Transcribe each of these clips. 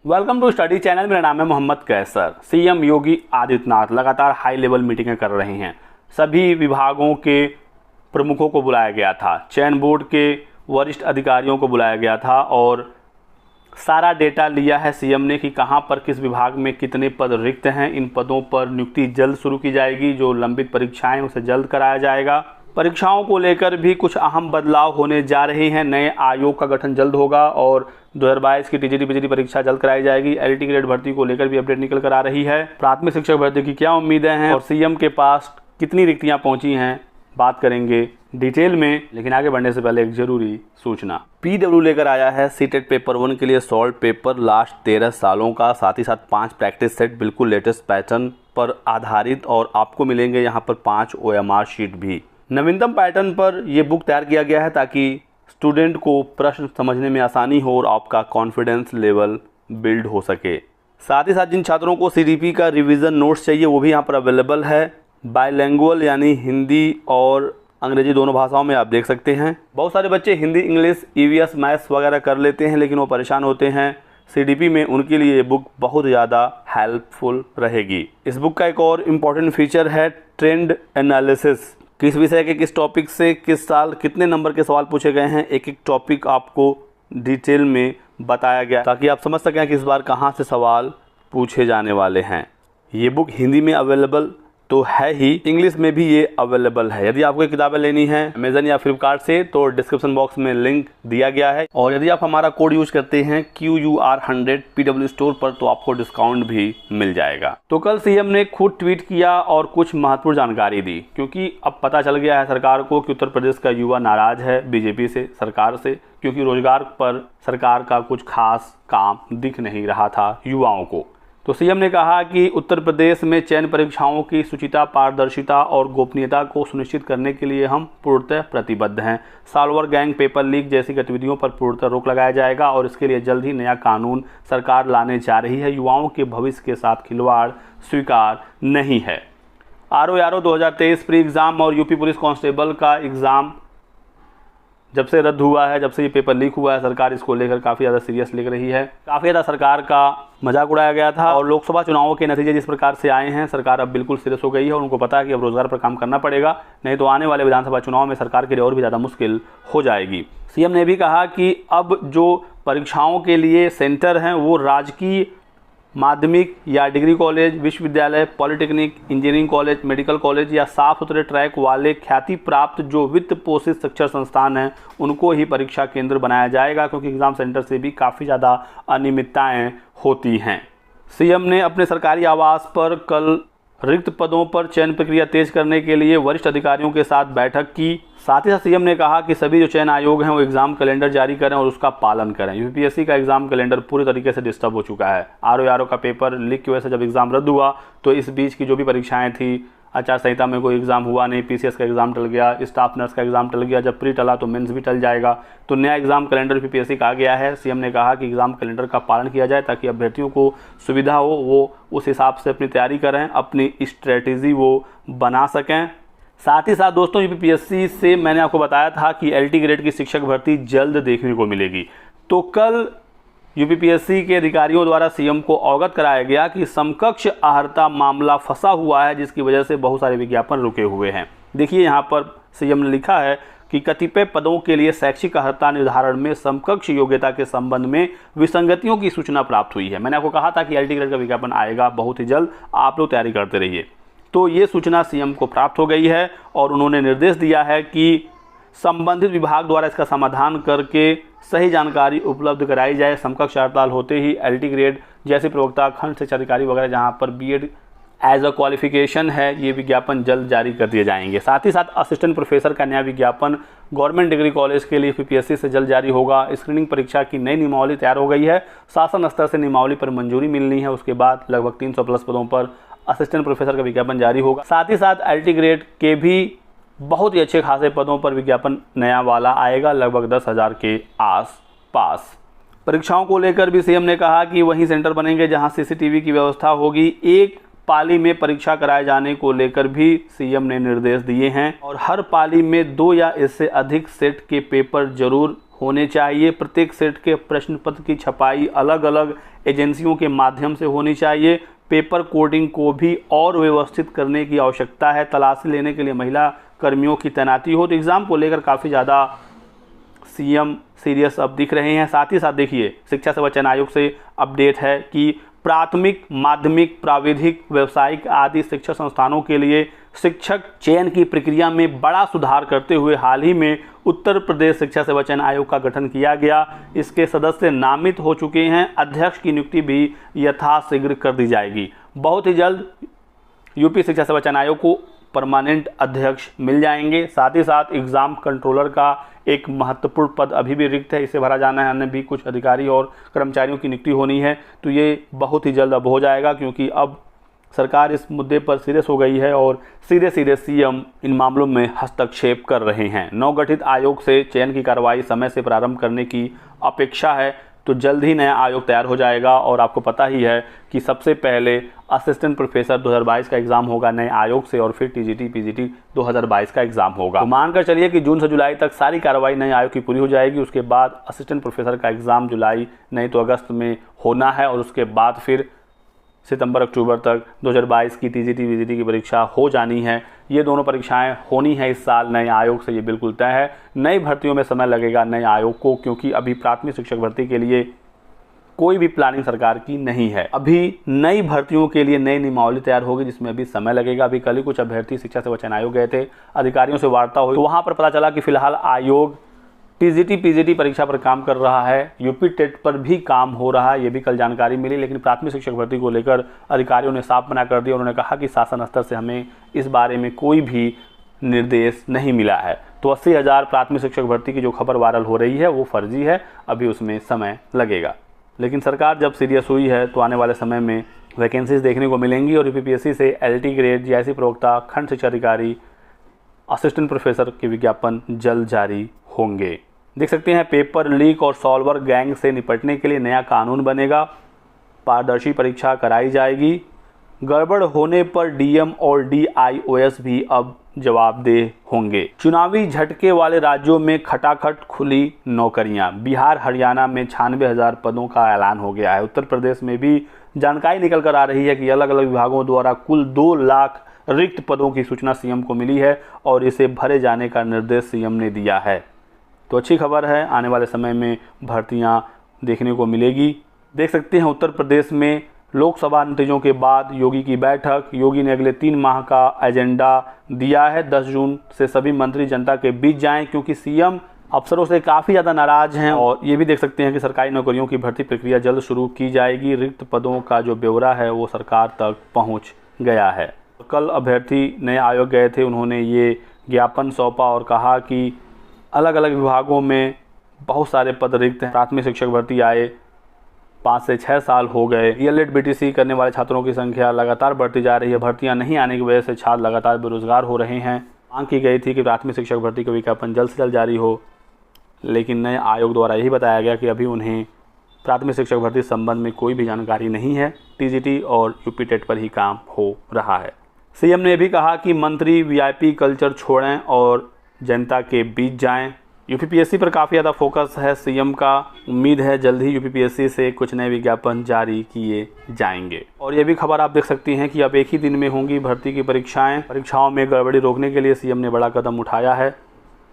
Welcome to study channel. मेरा नाम है मोहम्मद कैसर। सीएम योगी आदित्यनाथ लगातार हाई लेवल मीटिंगें कर रहे हैं। सभी विभागों के प्रमुखों को बुलाया गया था, चयन बोर्ड के वरिष्ठ अधिकारियों को बुलाया गया था और सारा डेटा लिया है सीएम ने कि कहां पर किस विभाग में कितने पद रिक्त हैं। इन पदों पर नियुक्ति जल्द शुरू की जाएगी। जो लंबित परीक्षाएं उसे जल्द कराया जाएगा। परीक्षाओं को लेकर भी कुछ अहम बदलाव होने जा रहे हैं। नए आयोग का गठन जल्द होगा और 2022 की टीजीटी पीजीटी परीक्षा जल्द कराई जाएगी। एलटी ग्रेड भर्ती को लेकर भी अपडेट निकल कर आ रही है। प्राथमिक शिक्षक भर्ती की क्या उम्मीदें हैं और सीएम के पास कितनी रिक्तियां पहुंची हैं, बात करेंगे डिटेल में। लेकिन आगे बढ़ने से पहले एक जरूरी सूचना। पीडब्ल्यू लेकर आया है सीटेट पेपर 1 के लिए सॉल्व पेपर लास्ट 13 सालों का, साथ ही साथ 5 प्रैक्टिस सेट बिल्कुल लेटेस्ट पैटर्न पर आधारित और आपको मिलेंगे यहाँ पर 5 OMR शीट भी। नवीनतम पैटर्न पर यह बुक तैयार किया गया है ताकि स्टूडेंट को प्रश्न समझने में आसानी हो और आपका कॉन्फिडेंस लेवल बिल्ड हो सके। साथ ही साथ जिन छात्रों को सीडीपी का रिवीजन नोट्स चाहिए वो भी यहाँ पर अवेलेबल है। बायलैंग्वेज यानी हिंदी और अंग्रेजी दोनों भाषाओं में आप देख सकते हैं। बहुत सारे बच्चे हिंदी, इंग्लिश, ईवीएस, मैथ्स वगैरह कर लेते हैं लेकिन वो परेशान होते हैं सीडीपी में। उनके लिए ये बुक बहुत ज़्यादा हेल्पफुल रहेगी। इस बुक का एक और इम्पॉर्टेंट फीचर है ट्रेंड एनालिसिस। किस विषय के किस टॉपिक से किस साल कितने नंबर के सवाल पूछे गए हैं, एक एक टॉपिक आपको डिटेल में बताया गया ताकि आप समझ सकें कि इस बार कहाँ से सवाल पूछे जाने वाले हैं। ये बुक हिंदी में अवेलेबल तो है ही, इंग्लिश में भी ये अवेलेबल है। यदि आपको किताबें लेनी है अमेजन या फ्लिपकार्ट से तो डिस्क्रिप्शन बॉक्स में लिंक दिया गया है। और यदि आप हमारा कोड यूज करते हैं QUR100 PW स्टोर पर तो आपको डिस्काउंट भी मिल जाएगा। तो कल सीएम ने खुद ट्वीट किया और कुछ महत्वपूर्ण जानकारी दी, क्योंकि अब पता चल गया है सरकार को कि उत्तर प्रदेश का युवा नाराज है बीजेपी से, सरकार से, क्योंकि रोजगार पर सरकार का कुछ खास काम दिख नहीं रहा था युवाओं को। तो सीएम ने कहा कि उत्तर प्रदेश में चयन परीक्षाओं की शुचिता, पारदर्शिता और गोपनीयता को सुनिश्चित करने के लिए हम पूर्णतः प्रतिबद्ध हैं। साल्वर गैंग, पेपर लीक जैसी गतिविधियों पर पूर्णतः रोक लगाया जाएगा और इसके लिए जल्द ही नया कानून सरकार लाने जा रही है। युवाओं के भविष्य के साथ खिलवाड़ स्वीकार नहीं है। RO 2023 प्री एग्ज़ाम और यूपी पुलिस कांस्टेबल का एग्ज़ाम जब से रद्द हुआ है, जब से ये पेपर लीक हुआ है, सरकार इसको लेकर काफ़ी ज़्यादा सीरियस ले रही है। काफ़ी ज़्यादा सरकार का मजाक उड़ाया गया था और लोकसभा चुनावों के नतीजे जिस प्रकार से आए हैं, सरकार अब बिल्कुल सीरियस हो गई है और उनको पता है कि अब रोजगार पर काम करना पड़ेगा, नहीं तो आने वाले विधानसभा चुनाव में सरकार के लिए और भी ज़्यादा मुश्किल हो जाएगी। सीएम ने भी कहा कि अब जो परीक्षाओं के लिए सेंटर हैं वो राजकीय माध्यमिक या डिग्री कॉलेज, विश्वविद्यालय, polytechnic, engineering college, medical college या साफ सुथरे ट्रैक वाले ख्याति प्राप्त जो वित्त पोषित शिक्षण संस्थान हैं उनको ही परीक्षा केंद्र बनाया जाएगा, क्योंकि एग्ज़ाम सेंटर से भी काफ़ी ज़्यादा अनियमितताएं होती हैं। सीएम ने अपने सरकारी आवास पर कल रिक्त पदों पर चयन प्रक्रिया तेज करने के लिए वरिष्ठ अधिकारियों के साथ बैठक की। साथ ही साथ सीएम ने कहा कि सभी जो चयन आयोग हैं वो एग्जाम कैलेंडर जारी करें और उसका पालन करें। यूपीएससी का एग्जाम कैलेंडर पूरी तरीके से डिस्टर्ब हो चुका है। RO का पेपर लीक की वजह से जब एग्जाम रद्द हुआ तो इस बीच की जो भी परीक्षाएं थी, आचार संहिता में कोई एग्जाम हुआ नहीं, PCS का एग्जाम टल गया, स्टाफ नर्स का एग्जाम टल गया, जब प्री टला तो मेंस भी टल जाएगा। तो नया एग्जाम कैलेंडर यूपीएससी का आ गया है। सीएम ने कहा कि एग्जाम कैलेंडर का पालन किया जाए ताकि अभ्यर्थियों को सुविधा हो, वो उस हिसाब से अपनी तैयारी करें, अपनी स्ट्रेटेजी वो बना सकें। साथ ही साथ दोस्तों यूपीएससी से मैंने आपको बताया था कि LT ग्रेड की शिक्षक भर्ती जल्द देखने को मिलेगी। तो कल यूपीपीएससी के अधिकारियों द्वारा सीएम को अवगत कराया गया कि समकक्ष अहर्ता मामला फंसा हुआ है, जिसकी वजह से बहुत सारे विज्ञापन रुके हुए हैं। देखिए यहाँ पर सीएम ने लिखा है कि कतिपय पदों के लिए शैक्षिक अहर्ता निर्धारण में समकक्ष योग्यता के संबंध में विसंगतियों की सूचना प्राप्त हुई है। मैंने आपको कहा था कि LT ग्रेड का विज्ञापन आएगा बहुत ही जल्द, आप लोग तैयारी करते रहिए। तो ये सूचना सीएम को प्राप्त हो गई है और उन्होंने निर्देश दिया है कि संबंधित विभाग द्वारा इसका समाधान करके सही जानकारी उपलब्ध कराई जाए। समकक्ष हड़ताल होते ही LT ग्रेड जैसे प्रवक्ता, खंड शिक्षा अधिकारी वगैरह जहाँ पर BEd एज अ क्वालिफिकेशन है, ये विज्ञापन जल्द जारी कर दिए जाएंगे। साथ ही साथ असिस्टेंट प्रोफेसर का नया विज्ञापन गवर्नमेंट डिग्री कॉलेज के लिए यूपीएससी से जल्द जारी होगा। स्क्रीनिंग परीक्षा की नई नियमावली तैयार हो गई है। शासन स्तर से नियमावली पर मंजूरी मिलनी है, उसके बाद लगभग 300 प्लस पदों पर असिस्टेंट प्रोफेसर का विज्ञापन जारी होगा। साथ ही साथ LT ग्रेड के भी बहुत ही अच्छे खासे पदों पर विज्ञापन नया वाला आएगा, लगभग 10,000 के आसपास। परीक्षाओं को लेकर भी सीएम ने कहा कि वहीं सेंटर बनेंगे जहां CCTV की व्यवस्था होगी। एक पाली में परीक्षा कराए जाने को लेकर भी सीएम ने निर्देश दिए हैं और हर पाली में 2 या इससे अधिक सेट के पेपर जरूर होने चाहिए। प्रत्येक सेट के प्रश्न पत्र की छपाई अलग अलग एजेंसियों के माध्यम से होनी चाहिए। पेपर कोडिंग को भी और व्यवस्थित करने की आवश्यकता है। तलाशी लेने के लिए महिला कर्मियों की तैनाती हो। तो एग्ज़ाम को लेकर काफ़ी ज़्यादा सीएम सीरियस अब दिख रहे हैं। साथ ही साथ देखिए, शिक्षा सेवा चयन आयोग से अपडेट है कि प्राथमिक, माध्यमिक, प्राविधिक, व्यावसायिक आदि शिक्षा संस्थानों के लिए शिक्षक चयन की प्रक्रिया में बड़ा सुधार करते हुए हाल ही में उत्तर प्रदेश शिक्षा सेवा चयन आयोग का गठन किया गया। इसके सदस्य नामित हो चुके हैं। अध्यक्ष की नियुक्ति भी यथाशीघ्र कर दी जाएगी। बहुत ही जल्द यूपी शिक्षा सेवा चयन आयोग को परमानेंट अध्यक्ष मिल जाएंगे। साथ ही साथ एग्ज़ाम कंट्रोलर का एक महत्वपूर्ण पद अभी भी रिक्त है, इसे भरा जाना है। अन्य भी कुछ अधिकारी और कर्मचारियों की नियुक्ति होनी है, तो ये बहुत ही जल्द अब हो जाएगा, क्योंकि अब सरकार इस मुद्दे पर सीरियस हो गई है और सीधे सीधे सीएम इन मामलों में हस्तक्षेप कर रहे हैं। नवगठित आयोग से चयन की कार्रवाई समय से प्रारंभ करने की अपेक्षा है, तो जल्द ही नया आयोग तैयार हो जाएगा। और आपको पता ही है कि सबसे पहले असिस्टेंट प्रोफेसर 2022 का एग्ज़ाम होगा नए आयोग से, और फिर टीजीटी पीजीटी 2022 का एग्ज़ाम होगा। तो मानकर चलिए कि जून से जुलाई तक सारी कार्रवाई नए आयोग की पूरी हो जाएगी। उसके बाद असिस्टेंट प्रोफेसर का एग्ज़ाम जुलाई नहीं तो अगस्त में होना है, और उसके बाद फिर सितंबर अक्टूबर तक 2022 की टीजीटी पीजीटी की परीक्षा हो जानी है। ये दोनों परीक्षाएं होनी है इस साल नए आयोग से, ये बिल्कुल तय है। नई भर्तियों में समय लगेगा नए आयोग को, क्योंकि अभी प्राथमिक शिक्षक भर्ती के लिए कोई भी प्लानिंग सरकार की नहीं है। अभी नई भर्तियों के लिए नई नियमावली तैयार होगी, जिसमें अभी समय लगेगा। अभी कल ही कुछ अभ्यर्थी शिक्षा सेवा चयन आयोग गए थे, अधिकारियों से वार्ता हुई, तो वहाँ पर पता चला कि फिलहाल आयोग टीजीटी पीजीटी परीक्षा पर काम कर रहा है। यूपी टेट पर भी काम हो रहा है, ये भी कल जानकारी मिली। लेकिन प्राथमिक शिक्षक भर्ती को लेकर अधिकारियों ने साफ मना कर दिया। उन्होंने कहा कि शासन स्तर से हमें इस बारे में कोई भी निर्देश नहीं मिला है। तो 80,000 प्राथमिक शिक्षक भर्ती की जो खबर वायरल हो रही है वो फर्जी है, अभी उसमें समय लगेगा। लेकिन सरकार जब सीरियस हुई है तो आने वाले समय में वैकेंसीज देखने को मिलेंगी, और यूपीपीएससी से एलटी ग्रेड, जीआईसी प्रवक्ता, खंड शिक्षा अधिकारी, असिस्टेंट प्रोफेसर के विज्ञापन जल्द जारी होंगे। देख सकते हैं, पेपर लीक और सॉल्वर गैंग से निपटने के लिए नया कानून बनेगा। पारदर्शी परीक्षा कराई जाएगी। गड़बड़ होने पर डीएम और डीआईओएस भी अब जवाबदेह होंगे। चुनावी झटके वाले राज्यों में खटाखट खुली नौकरियां। बिहार, हरियाणा में 96,000 पदों का ऐलान हो गया है। उत्तर प्रदेश में भी जानकारी निकल कर आ रही है कि अलग अलग विभागों द्वारा कुल 2 लाख रिक्त पदों की सूचना सीएम को मिली है, और इसे भरे जाने का निर्देश सीएम ने दिया है। तो अच्छी खबर है, आने वाले समय में भर्तियां देखने को मिलेगी। देख सकते हैं, उत्तर प्रदेश में लोकसभा नतीजों के बाद योगी की बैठक। योगी ने अगले 3 माह का एजेंडा दिया है। 10 जून से सभी मंत्री जनता के बीच जाएं, क्योंकि सीएम अफसरों से काफ़ी ज़्यादा नाराज़ हैं। और ये भी देख सकते हैं कि सरकारी नौकरियों की भर्ती प्रक्रिया जल्द शुरू की जाएगी। रिक्त पदों का जो ब्यौरा है वो सरकार तक पहुँच गया है। कल अभ्यर्थी नए आयोग गए थे, उन्होंने ये ज्ञापन सौंपा और कहा कि अलग अलग विभागों में बहुत सारे पद रिक्त हैं। प्राथमिक शिक्षक भर्ती आए 5 से 6 साल हो गए। डीएलएड बीटीसी करने वाले छात्रों की संख्या लगातार बढ़ती जा रही है। भर्तियां नहीं आने की वजह से छात्र लगातार बेरोजगार हो रहे हैं। मांग की गई थी कि प्राथमिक शिक्षक भर्ती का विज्ञापन जल्द से जल्द जारी हो, लेकिन नए आयोग द्वारा यही बताया गया कि अभी उन्हें प्राथमिक शिक्षक भर्ती संबंध में कोई भी जानकारी नहीं है। टीजीटी और यूपी टेट पर ही काम हो रहा है। सीएम ने भी कहा कि मंत्री वीआईपी कल्चर छोड़ें और जनता के बीच जाएं। यूपीपीएससी पर काफ़ी ज़्यादा फोकस है सीएम का। उम्मीद है जल्द ही यूपीपीएससी से कुछ नए विज्ञापन जारी किए जाएंगे। और ये भी खबर आप देख सकती हैं कि अब एक ही दिन में होंगी भर्ती की परीक्षाएं। परीक्षाओं में गड़बड़ी रोकने के लिए सीएम ने बड़ा कदम उठाया है।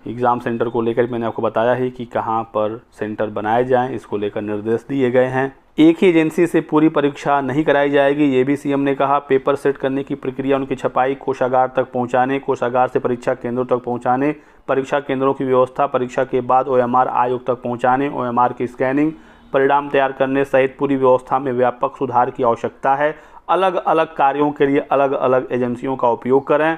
एग्ज़ाम सेंटर को लेकर मैंने आपको बताया ही कि कहाँ पर सेंटर बनाए जाएं, इसको लेकर निर्देश दिए गए हैं। एक ही एजेंसी से पूरी परीक्षा नहीं कराई जाएगी, ये भी सीएम ने कहा। पेपर सेट करने की प्रक्रिया, उनकी छपाई कोषागार तक पहुंचाने, कोषागार से परीक्षा केंद्रों तक पहुंचाने, परीक्षा केंद्रों की व्यवस्था, परीक्षा के बाद ओएमआर आयोग तक पहुंचाने, ओएमआर की स्कैनिंग, परिणाम तैयार करने सहित पूरी व्यवस्था में व्यापक सुधार की आवश्यकता है। अलग अलग कार्यों के लिए अलग अलग एजेंसियों का उपयोग करें।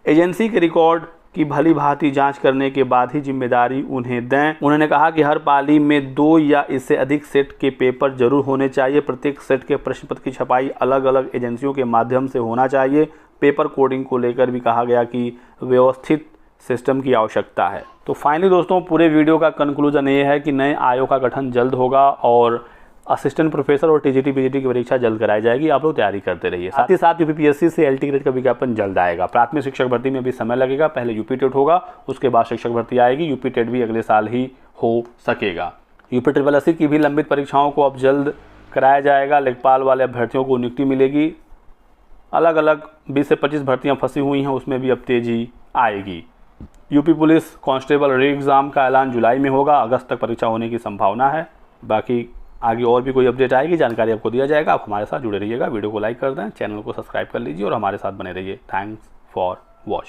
एजेंसी के रिकॉर्ड की भली भांति जांच करने के बाद ही जिम्मेदारी उन्हें दें। उन्होंने कहा कि हर पाली में 2 या इससे अधिक सेट के पेपर जरूर होने चाहिए। प्रत्येक सेट के प्रश्न पत्र की छपाई अलग अलग एजेंसियों के माध्यम से होना चाहिए। पेपर कोडिंग को लेकर भी कहा गया कि व्यवस्थित सिस्टम की आवश्यकता है। तो फाइनली दोस्तों, पूरे वीडियो का कंक्लूजन ये है कि नए आयोग का गठन जल्द होगा और असिस्टेंट प्रोफेसर और टीजीटी पीजीटी की परीक्षा जल्द कराई जाएगी। आप लोग तैयारी करते रहिए। साथ ही साथ यूपीपीएससी से एलटी ग्रेड का विज्ञापन जल्द आएगा। प्राथमिक शिक्षक भर्ती में भी समय लगेगा। पहले यूपी टेट होगा, उसके बाद शिक्षक भर्ती आएगी। यूपी टेट भी अगले साल ही हो सकेगा। यूपी SSSC की भी लंबित परीक्षाओं को अब जल्द कराया जाएगा। लेखपाल वाले अभ्यर्थियों को नियुक्ति मिलेगी। अलग अलग 20 से 25 भर्तियां फंसी हुई हैं, उसमें भी अब तेजी आएगी। यूपी पुलिस कांस्टेबल री एग्ज़ाम का ऐलान जुलाई में होगा। अगस्त तक परीक्षा होने की संभावना है। बाकी आगे और भी कोई अपडेट आएगी, जानकारी आपको दिया जाएगा। आप हमारे साथ जुड़े रहिएगा। वीडियो को लाइक कर दें, चैनल को सब्सक्राइब कर लीजिए और हमारे साथ बने रहिए। Thanks for watching.